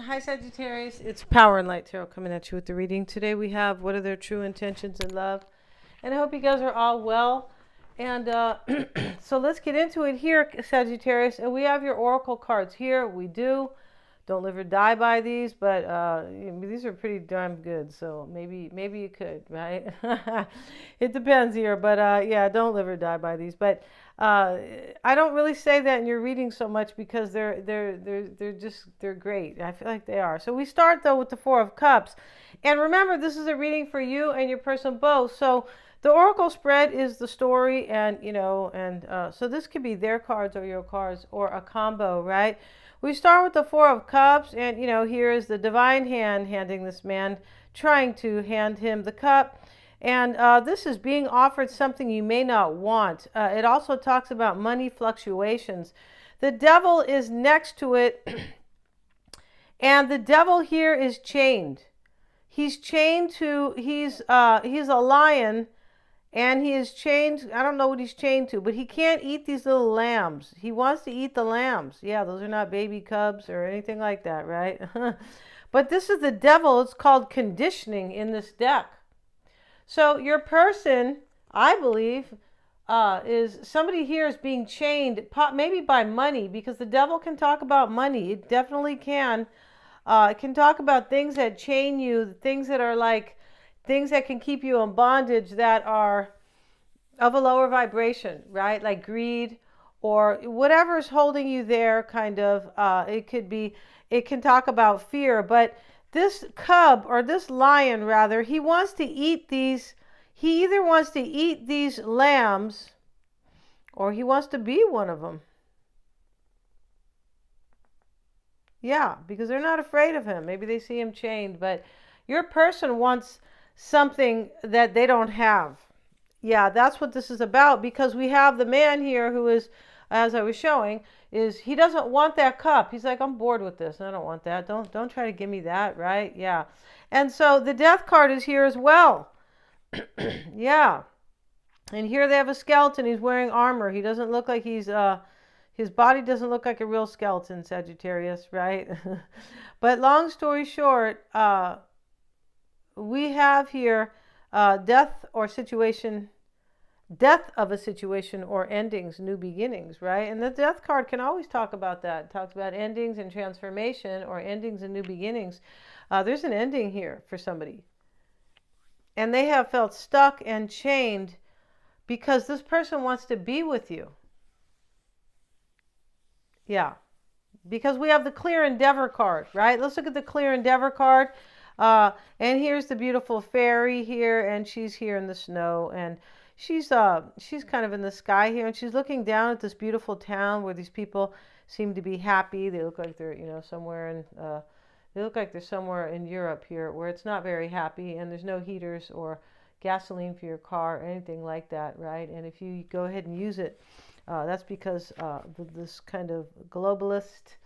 Hi Sagittarius, it's Power and Light Tarot coming at you with the reading. Today we have what are their true intentions in love. And I hope you guys are all well. And so let's get into it here, Sagittarius. And we have your oracle cards here. We do. Don't live or die by these, but these are pretty darn good. So maybe you could, right? It depends here, but yeah, don't live or die by these. But I don't really say that in your reading so much because they're great. I feel like they are. So we start though with the Four of Cups, and remember this is a reading for you and your person both. So the oracle spread is the story, and so this could be their cards or your cards or a combo, right? We start with the Four of Cups, and here is the divine hand handing this man, trying to hand him the cup. And this is being offered something you may not want. It also talks about money fluctuations. The devil is next to it, and the devil here is chained. He's chained to, he's a lion, and he is chained. I don't know what he's chained to, but he can't eat these little lambs. He wants to eat the lambs. Yeah, those are not baby cubs or anything like that, right? But this is the devil. It's called conditioning in this deck. So your person, I believe, is somebody here is being chained, maybe by money, because the devil can talk about money. It definitely can. It can talk about things that chain you, things that are like things that can keep you in bondage that are of a lower vibration, right? Like greed or whatever is holding you there, kind of. It can talk about fear, but this cub, or this lion rather, he wants to eat these. He either wants to eat these lambs or he wants to be one of them. Yeah, because they're not afraid of him. Maybe they see him chained, but your person wants something that they don't have. Yeah, that's what this is about, because we have the man here who is, as I was showing, is he doesn't want that cup. He's like, I'm bored with this. I don't want that. Don't try to give me that, right? Yeah. And so the death card is here as well. Yeah. And here they have a skeleton. He's wearing armor. He doesn't look like his body doesn't look like a real skeleton, Sagittarius, right? But long story short, we have here death of a situation or endings, new beginnings, right? And the death card can always talk about that. It talks about endings and transformation, or endings and new beginnings. There's an ending here for somebody. And they have felt stuck and chained because this person wants to be with you. Yeah. Because we have the clear endeavor card, right? Let's look at the clear endeavor card. And here's the beautiful fairy here, and she's here in the snow, and she's kind of in the sky here, and she's looking down at this beautiful town where these people seem to be happy. They look like they're they look like they're somewhere in Europe here where it's not very happy, and there's no heaters or gasoline for your car or anything like that, right? And if you go ahead and use it, that's because this kind of globalist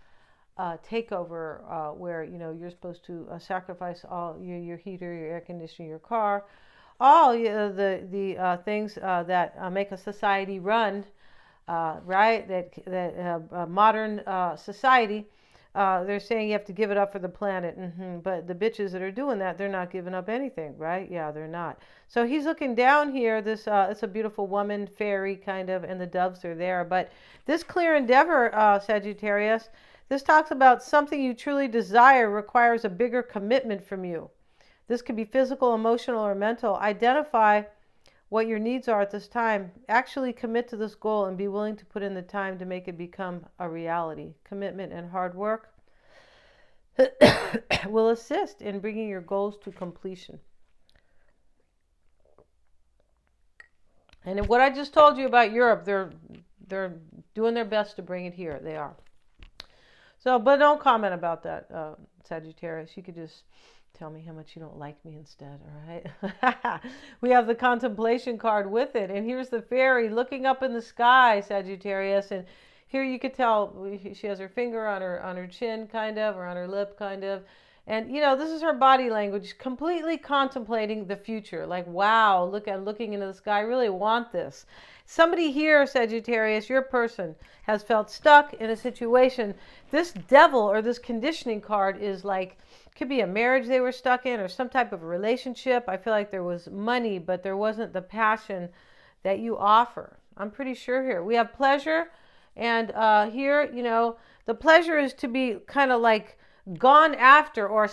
takeover, where you're supposed to sacrifice all your heater, your air conditioner, your car, all the things that make a society run, right? That modern society. They're saying you have to give it up for the planet, but the bitches that are doing that, they're not giving up anything, right? Yeah, they're not. So he's looking down here. This it's a beautiful woman, fairy kind of, and the doves are there. But this clear endeavor, Sagittarius, this talks about something you truly desire requires a bigger commitment from you. This could be physical, emotional, or mental. Identify what your needs are at this time. Actually commit to this goal and be willing to put in the time to make it become a reality. Commitment and hard work will assist in bringing your goals to completion. And what I just told you about Europe, they're doing their best to bring it here. They are. So, but don't comment about that, Sagittarius. You could just tell me how much you don't like me instead, all right? We have the contemplation card with it. And here's the fairy looking up in the sky, Sagittarius. And here you could tell she has her finger on her chin, kind of, or on her lip, kind of. And this is her body language, completely contemplating the future. Like, wow, looking into the sky. I really want this. Somebody here, Sagittarius, your person, has felt stuck in a situation. This devil or this conditioning card is like, could be a marriage they were stuck in or some type of relationship. I feel like there was money, but there wasn't the passion that you offer. I'm pretty sure here. We have pleasure. And here, the pleasure is to be kind of like gone after or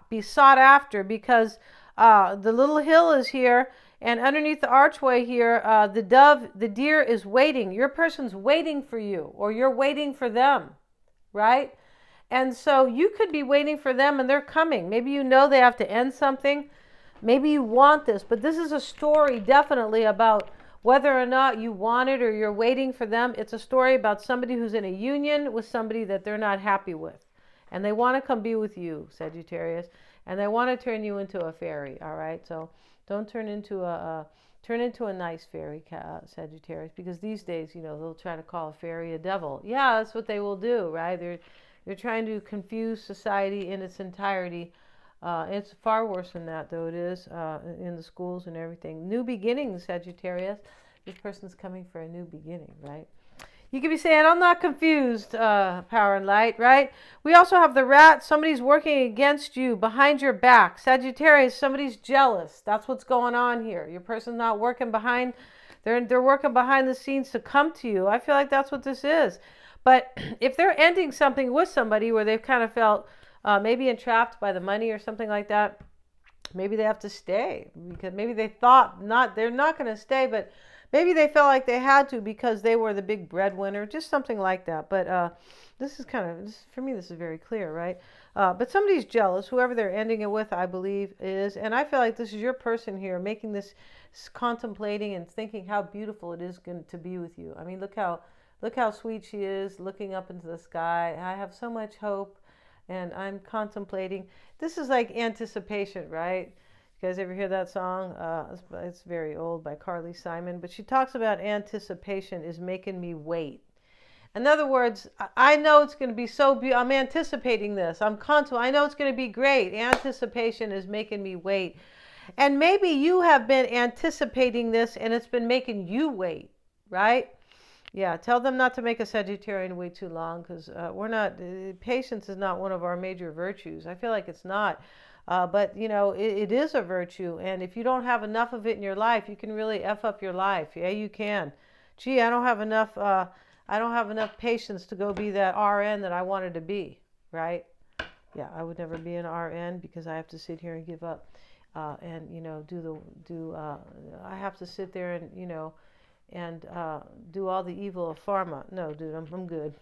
be sought after, because the little hill is here, and underneath the archway here, the deer is waiting. Your person's waiting for you, or you're waiting for them, right? And so you could be waiting for them and they're coming. Maybe they have to end something. Maybe you want this, but this is a story definitely about whether or not you want it or you're waiting for them. It's a story about somebody who's in a union with somebody that they're not happy with. And they want to come be with you, Sagittarius. And they want to turn you into a fairy, all right? So don't turn into a nice fairy, Sagittarius, because these days, they'll try to call a fairy a devil. Yeah, that's what they will do, right? They're trying to confuse society in its entirety. It's far worse than that, though it is in the schools and everything. New beginnings, Sagittarius. This person's coming for a new beginning, right? You could be saying, I'm not confused, power and light, right? We also have the rat. Somebody's working against you, behind your back. Sagittarius, somebody's jealous. That's what's going on here. Your person's not working behind. They're working behind the scenes to come to you. I feel like that's what this is. But if they're ending something with somebody where they've kind of felt maybe entrapped by the money or something like that, maybe they have to stay, because maybe they thought they're not going to stay, but maybe they felt like they had to because they were the big breadwinner, just something like that. But this is for me, this is very clear, right? But somebody's jealous, whoever they're ending it with, I believe is. And I feel like this is your person here making this, contemplating and thinking how beautiful it is going to be with you. I mean, look how sweet she is, looking up into the sky. I have so much hope, and I'm contemplating. This is like anticipation, right? You guys ever hear that song? It's very old, by Carly Simon, but she talks about anticipation is making me wait. In other words, I know it's going to be so beautiful. I'm anticipating this. I know it's going to be great. Anticipation is making me wait. And maybe you have been anticipating this and it's been making you wait, right? Yeah, tell them not to make a Sagittarian wait too long, because patience is not one of our major virtues. I feel like it's not. But, it is a virtue. And if you don't have enough of it in your life, you can really F up your life. Yeah, you can. Gee, I don't have enough patience to go be that RN that I wanted to be, right? Yeah, I would never be an RN because I have to sit here and give up and, I have to sit there and do all the evil of pharma. No, dude, I'm good,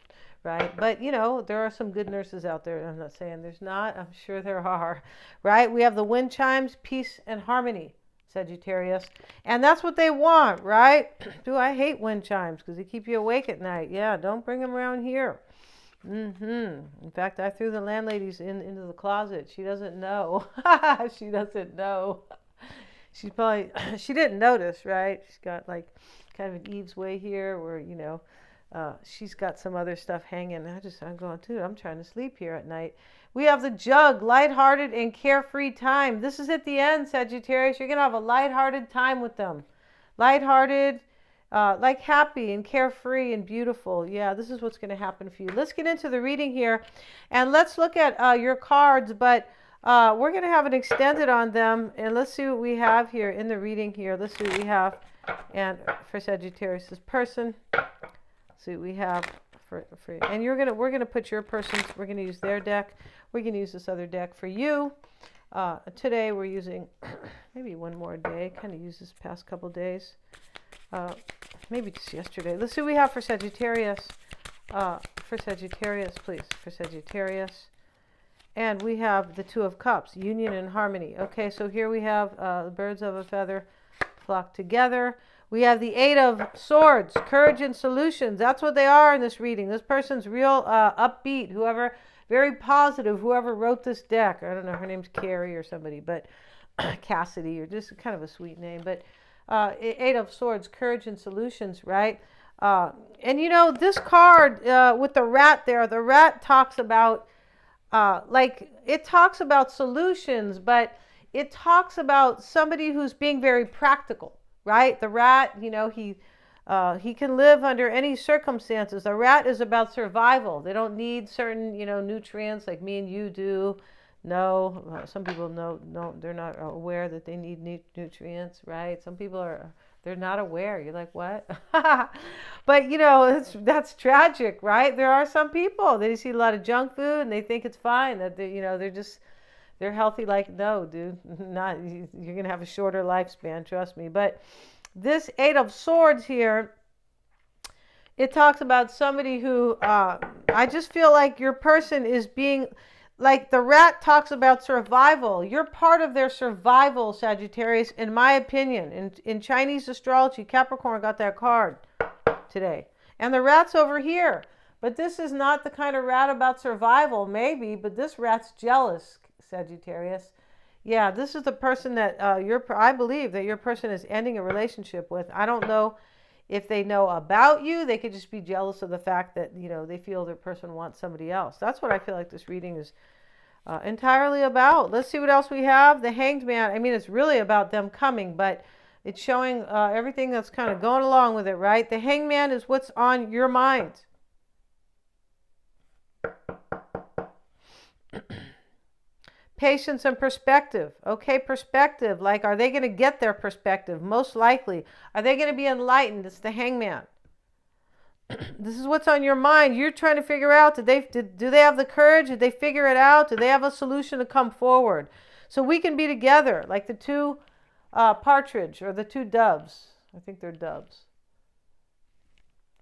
right? But, there are some good nurses out there. I'm not saying there's not. I'm sure there are, right? We have the wind chimes, peace and harmony, Sagittarius. And that's what they want, right? I hate wind chimes because they keep you awake at night. Yeah, don't bring them around here. In fact, I threw the landladies into the closet. She doesn't know. She doesn't know. She didn't notice, right? She's got like kind of an Eve's way here where, she's got some other stuff hanging. I'm going, dude, I'm trying to sleep here at night. We have the jug, lighthearted and carefree time. This is at the end, Sagittarius. You're going to have a lighthearted time with them. Lighthearted, like happy and carefree and beautiful. Yeah, this is what's going to happen for you. Let's get into the reading here and let's look at your cards, but we're going to have an extended on them, and let's see what we have here in the reading here. Let's see what we have. And for Sagittarius' person, see what we have for and we're gonna put your person's, we're gonna use their deck. We can use this other deck for you. Today we're using maybe one more day. Kind of used this past couple days. Maybe just yesterday. Let's see what we have for Sagittarius. For Sagittarius, please. For Sagittarius. And we have the Two of Cups, union and harmony. Okay, so here we have the birds of a feather flock together. We have the Eight of Swords, courage and solutions. That's what they are in this reading. This person's real upbeat, very positive, whoever wrote this deck. I don't know, her name's Carrie or somebody, but Cassidy, or just kind of a sweet name. But Eight of Swords, courage and solutions, right? And this card with the rat there, the rat talks about like it talks about solutions, but it talks about somebody who's being very practical, right? The rat, he can live under any circumstances. The rat is about survival. They don't need certain, nutrients like me and you do. No, some people know, no, they're not aware that they need nutrients, right? Some people they're not aware. You're like, what? But that's tragic, right? There are some people that eat a lot of junk food and they think it's fine that they're healthy. Like, no, dude, not. You're gonna have a shorter lifespan, trust me. But this Eight of Swords here, it talks about somebody who I just feel like your person is being like the rat talks about survival. You're part of their survival, Sagittarius, in my opinion. In Chinese astrology, Capricorn got that card today. And the rat's over here. But this is not the kind of rat about survival, maybe, but this rat's jealous, Sagittarius. Yeah, this is the person that I believe that your person is ending a relationship with. I don't know if they know about you. They could just be jealous of the fact that, they feel their person wants somebody else. That's what I feel like this reading is entirely about. Let's see what else we have. The Hanged Man. I mean, it's really about them coming, but it's showing everything that's kind of going along with it, right? The Hanged Man is what's on your mind. Patience and perspective. Okay, perspective. Like, are they going to get their perspective? Most likely. Are they going to be enlightened? It's the Hangman. This is what's on your mind. You're trying to figure out, do they have the courage? Did they figure it out? Do they have a solution to come forward? So we can be together, like the two partridge or the two doves. I think they're doves.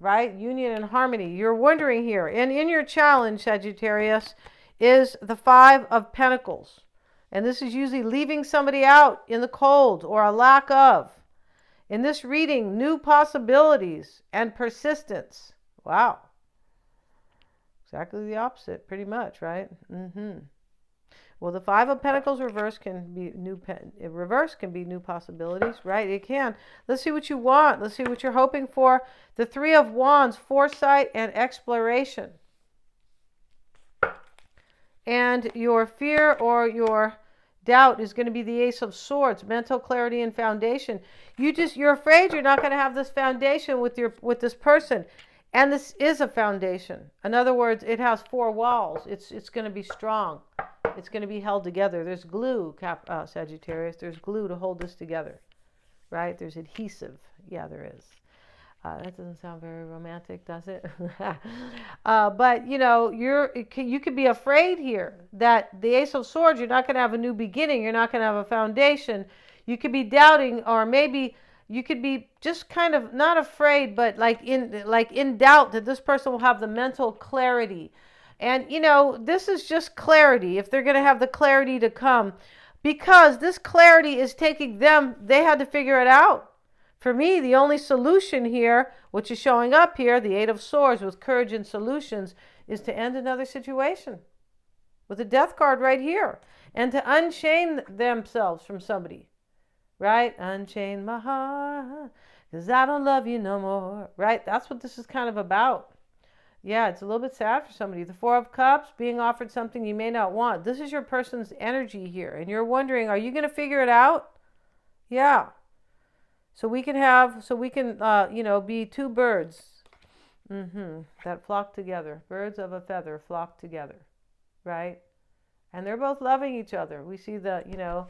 Right? Union and harmony. You're wondering here. And in your challenge, Sagittarius, is the Five of Pentacles. And this is usually leaving somebody out in the cold or a lack of. In this reading, new possibilities and persistence. Wow. Exactly the opposite, pretty much, right? Well, the Five of Pentacles reverse can be new possibilities, right? It can. Let's see what you want. Let's see what you're hoping for. The Three of Wands, foresight and exploration. And your fear or your doubt is going to be the Ace of Swords, mental clarity and foundation. You're afraid you're not going to have this foundation with this person. And this is a foundation. In other words, it has four walls. It's going to be strong. It's going to be held together. There's glue, Sagittarius. There's glue to hold this together, right? There's adhesive. Yeah, there is. That doesn't sound very romantic, does it? But you could be afraid here that the Ace of Swords, you're not going to have a new beginning. You're not going to have a foundation. You could be doubting, or maybe you could be just kind of not afraid, but like in doubt that this person will have the mental clarity. And this is just clarity. If they're going to have the clarity to come, because this clarity is taking them. They had to figure it out. For me, the only solution here, which is showing up here, the Eight of Swords with courage and solutions, is to end another situation with the Death card right here and to unchain themselves from somebody, right? Unchain my heart because I don't love you no more, right? That's what this is kind of about. Yeah, it's a little bit sad for somebody. The Four of Cups, being offered something you may not want. This is your person's energy here, and you're wondering, are you going to figure it out? Yeah. So we can be two birds that flock together. Birds of a feather flock together, right? And they're both loving each other. We see the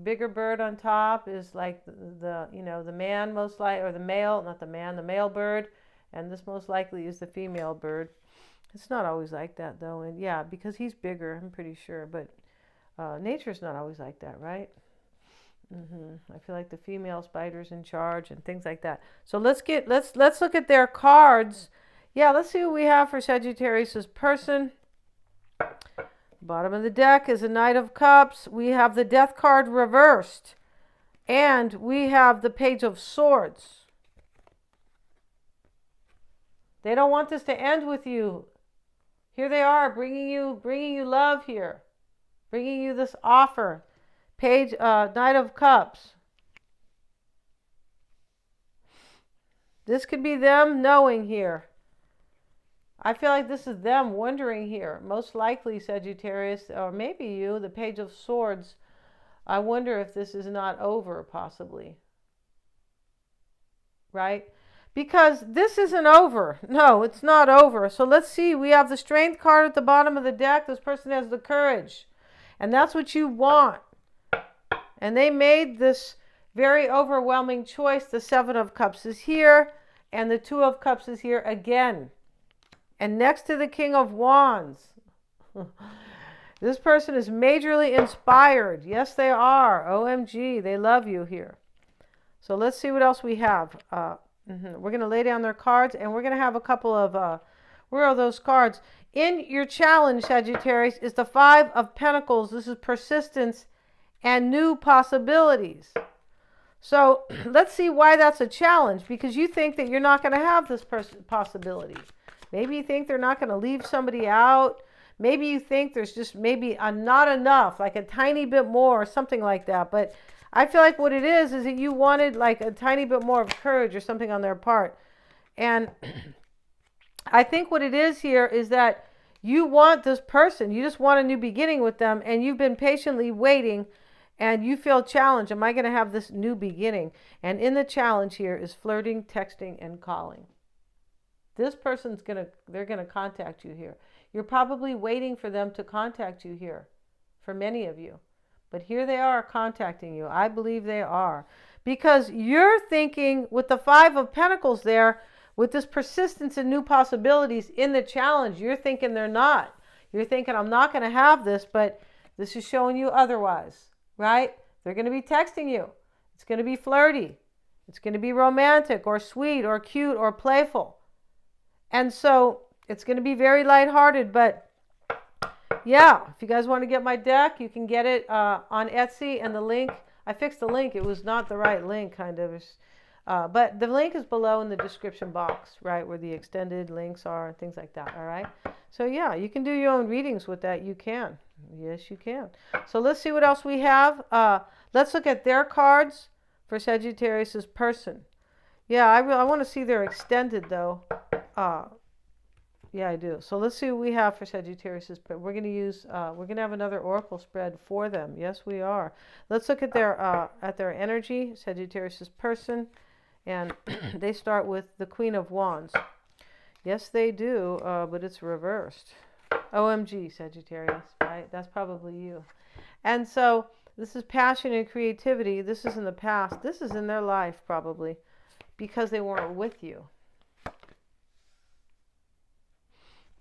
bigger bird on top is like the man most likely, or the male, not the man, the male bird. And this most likely is the female bird. It's not always like that though. And yeah, because he's bigger, I'm pretty sure. But nature's not always like that, right? I feel like the female spider's in charge and things like that. So let's look at their cards. Yeah, let's see what we have for Sagittarius's person. Bottom of the deck is a Knight of Cups. We have the Death card reversed. And we have the Page of Swords. They don't want this to end with you. Here they are bringing you love here. Bringing you this offer. Knight of Cups. This could be them knowing here. I feel like this is them wondering here. Most likely Sagittarius, or maybe you, the Page of Swords. I wonder if this is not over, possibly. Right? Because this isn't over. No, it's not over. So let's see. We have the Strength card at the bottom of the deck. This person has the courage. And that's what you want. And they made this very overwhelming choice. The Seven of Cups is here. And the Two of Cups is here again. And next to the King of Wands. This person is majorly inspired. Yes, they are. OMG. They love you here. So let's see what else we have. We're going to lay down their cards. And we're going to have a couple of... where are those cards? In your challenge, Sagittarius, is the Five of Pentacles. This is persistence and new possibilities. So let's see why that's a challenge. Because you think that you're not going to have this possibility. Maybe you think they're not going to leave somebody out. Maybe you think there's just maybe not enough, like a tiny bit more or something like that. But I feel like what it is that you wanted like a tiny bit more of courage or something on their part. And I think what it is here is that you want this person. You just want a new beginning with them. And you've been patiently waiting. And you feel challenged. Am I going to have this new beginning? And in the challenge here is flirting, texting, and calling. This person's they're going to contact you here. You're probably waiting for them to contact you here, for many of you. But here they are contacting you. I believe they are. Because you're thinking with the Five of Pentacles there, with this persistence and new possibilities in the challenge, you're thinking they're not. You're thinking, I'm not going to have this, but this is showing you otherwise, right? They're going to be texting you. It's going to be flirty. It's going to be romantic or sweet or cute or playful. And so it's going to be very lighthearted, but yeah, if you guys want to get my deck, you can get it on Etsy, and the link, I fixed the link. It was not the right link, kind of. But the link is below in the description box, right, where the extended links are and things like that, all right? So yeah, you can do your own readings with that. You can. Yes, you can. So let's see what else we have. Let's look at their cards for Sagittarius's person. Yeah, I want to see their extended, though. Yeah, I do. So let's see what we have for Sagittarius. We're going to use, we're going to have another oracle spread for them. Yes, we are. Let's look at their energy, Sagittarius' person, and they start with the Queen of Wands. Yes, they do, but it's reversed. OMG, Sagittarius, right? That's probably you. And so this is passion and creativity. This is in the past. This is in their life, probably, because they weren't with you.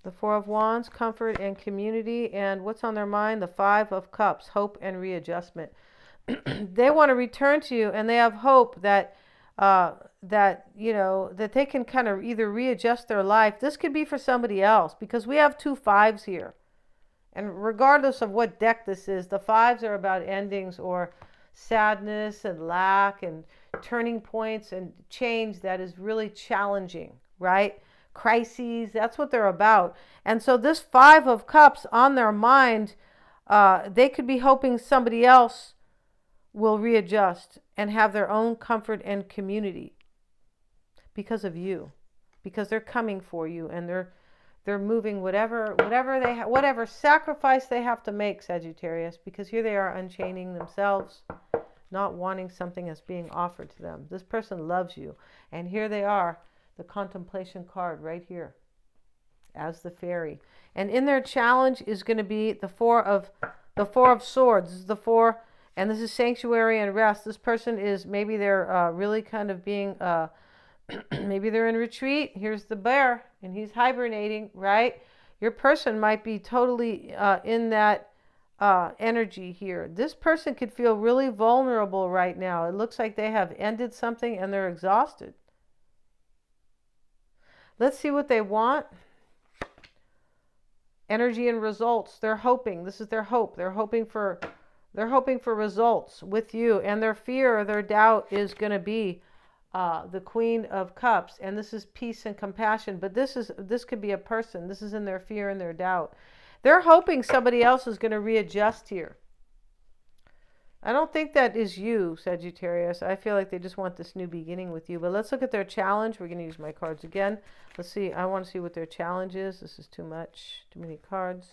The Four of Wands, comfort and community. And what's on their mind? The Five of Cups, hope and readjustment. They want to return to you, and they have hope that that they can kind of either readjust their life. This could be for somebody else, because we have two fives here. And regardless of what deck this is, the fives are about endings or sadness and lack and turning points and change that is really challenging, right? Crises, that's what they're about. And so this Five of Cups on their mind, they could be hoping somebody else will readjust and have their own comfort and community because of you, because they're coming for you, and they're moving whatever sacrifice they have to make, Sagittarius, because here they are unchaining themselves, not wanting something that's being offered to them. This person loves you, and here they are, the contemplation card right here as the fairy. And in their challenge is going to be the four of swords. This is the four, and this is sanctuary and rest. This person is, maybe they're really kind of being, maybe they're in retreat. Here's the bear, and he's hibernating, right? Your person might be totally in that energy here. This person could feel really vulnerable right now. It looks like they have ended something and they're exhausted. Let's see what they want. Energy and results. They're hoping. This is their hope. They're hoping for results with you. And their fear or their doubt is going to be the Queen of Cups. And this is peace and compassion. But this could be a person. This is in their fear and their doubt. They're hoping somebody else is going to readjust here. I don't think that is you, Sagittarius. I feel like they just want this new beginning with you. But let's look at their challenge. We're going to use my cards again. Let's see. I want to see what their challenge is. This is too much. Too many cards.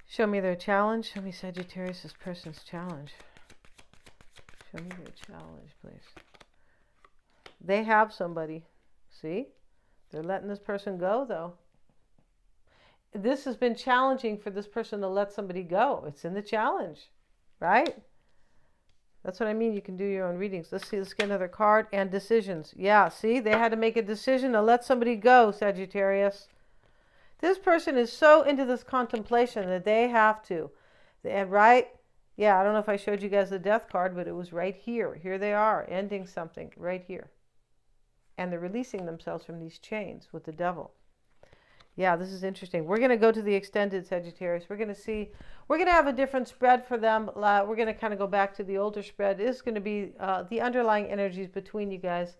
Show me their challenge. Show me, Sagittarius, this person's challenge. Show me their challenge, please. They have somebody. See? They're letting this person go, though. This has been challenging for this person to let somebody go. It's in the challenge, right? That's what I mean. You can do your own readings. Let's see. Let's get another card. And decisions. Yeah, see? They had to make a decision to let somebody go, Sagittarius. This person is so into this contemplation that they have to. And right? Yeah, I don't know if I showed you guys the death card, but it was right here. Here they are, ending something right here. And they're releasing themselves from these chains with the devil. Yeah, this is interesting. We're going to go to the extended, Sagittarius. We're going to see, we're going to have a different spread for them. We're going to kind of go back to the older spread. It's going to be the underlying energies between you guys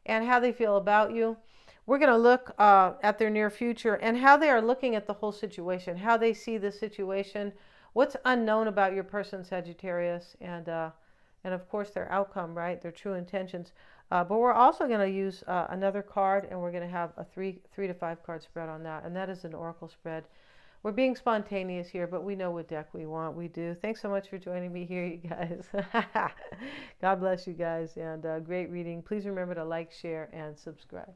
and how they feel about you. We're going to look at their near future and how they are looking at the whole situation, how they see the situation, what's unknown about your person, Sagittarius, and of course their outcome, right? Their true intentions. But we're also going to use another card, and we're going to have a three to five card spread on that, and that is an oracle spread. We're being spontaneous here, but we know what deck we want. We do. Thanks so much for joining me here, you guys. God bless you guys, and great reading. Please remember to like, share, and subscribe.